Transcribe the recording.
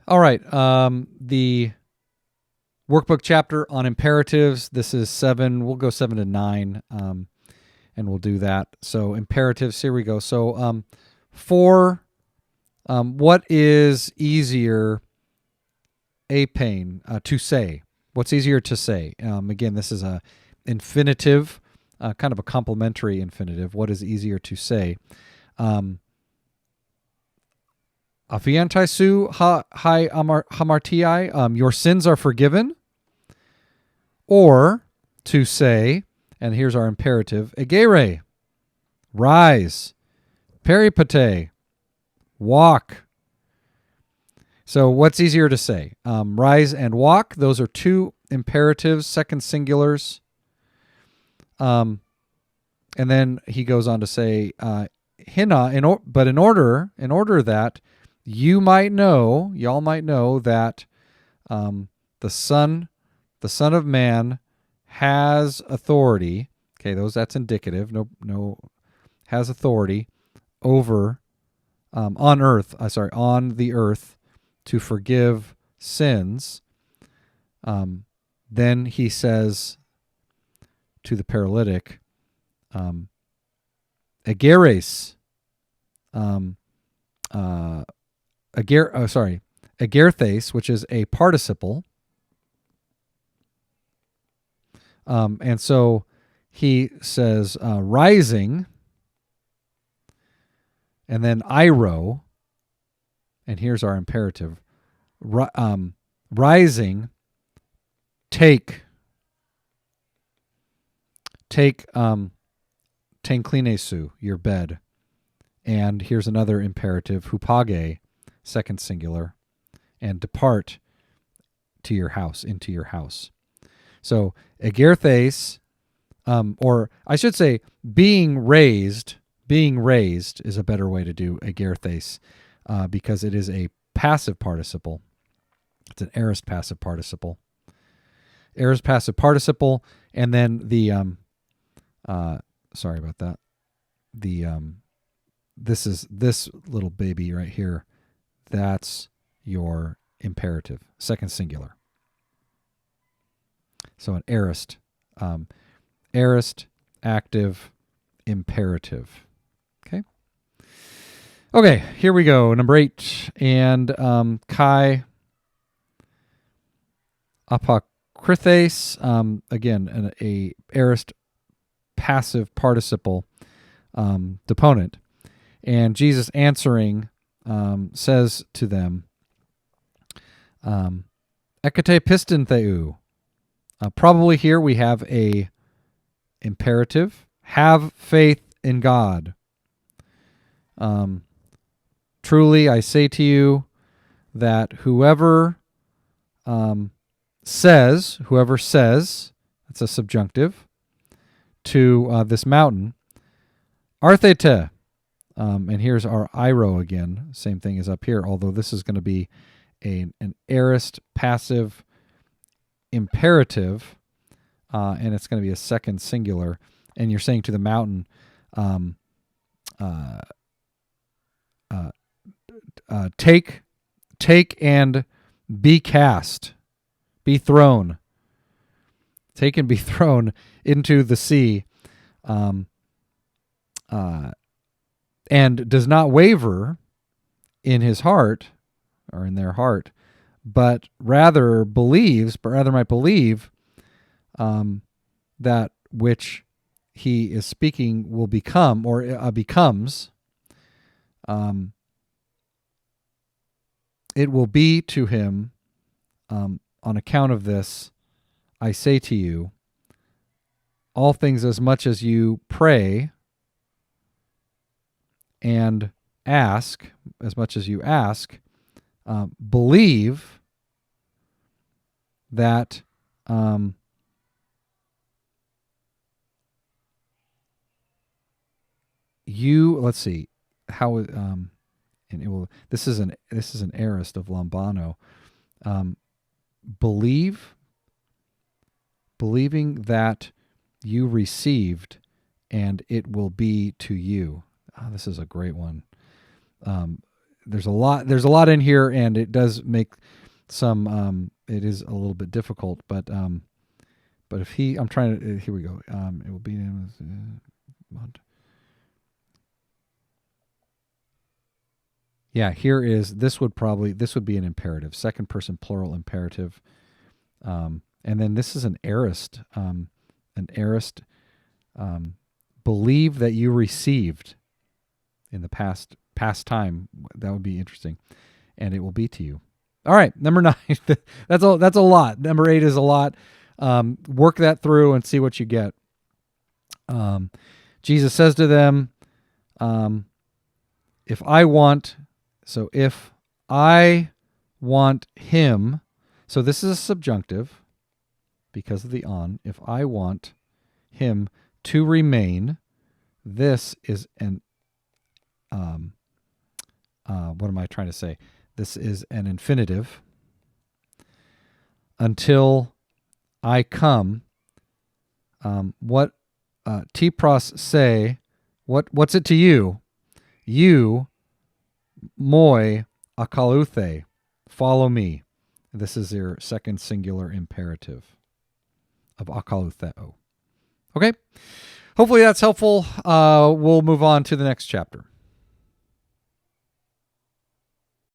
All right. The workbook chapter on imperatives. This is 7. We'll go 7 to 9, and we'll do that. So imperatives. Here we go. So for what is easier, a pain to say? What's easier to say? Again, this is a infinitive, kind of a complementary infinitive. What is easier to say? Afiantaisu hai hamartiai, your sins are forgiven. Or to say, and here's our imperative, egere, rise, peripate, walk. So what's easier to say? Rise and walk. Those are two imperatives, second singulars. And then he goes on to say, hina, but in order that y'all might know that the Son of Man has authority. Okay, that's indicative. No, has authority over on the earth to forgive sins. Then he says to the paralytic, ageres, agerthes, which is a participle. And so he says rising, and then iro, and here's our imperative. Rising, take tenklinesu, your bed. And here's another imperative, hupage, second singular, and depart to your house, into your house. So egerthes, or I should say being raised is a better way to do egerthes, because it is a passive participle. It's an aorist passive participle. Aorist passive participle, and then the sorry about that. The this is this little baby right here. That's your imperative, second singular. So an aorist, active, imperative. Okay, here we go. Number 8. And kai apokrithes, again, a aorist passive participle deponent. And Jesus answering says to them, ekate piston theu. Probably here we have a imperative. Have faith in God. Truly, I say to you that whoever says, that's a subjunctive, to this mountain, arthete, and here's our iro again, same thing as up here, although this is going to be an aorist passive imperative, and it's going to be a second singular, and you're saying to the mountain, take and be cast, be thrown. Take and be thrown into the sea, and does not waver in his heart, or in their heart, but rather might believe that which he is speaking will become, or becomes. It will be to him, on account of this, I say to you, all things as much as you pray and ask, as much as you ask, believe that let's see how and it will. This is an aorist of lambano. Believing that you received, and it will be to you. Oh, this is a great one. there's a lot in here, and it does make some it is a little bit difficult, but if I'm trying to, here we go. It will be yeah, here is, this would be an imperative, second person plural imperative. And then this is an aorist. Believe that you received in the past time. That would be interesting. And it will be to you. All right, number 9. That's a lot. Number 8 is a lot. Work that through and see what you get. Jesus says to them, if I want him, so this is a subjunctive because of the on. If I want him to remain, this is an, what am I trying to say? This is an infinitive. Until I come, what T-pros say, what's it to you? You, moi akaluthe, follow me. This is your second singular imperative of akalutheo. Okay? Hopefully that's helpful. We'll move on to the next chapter.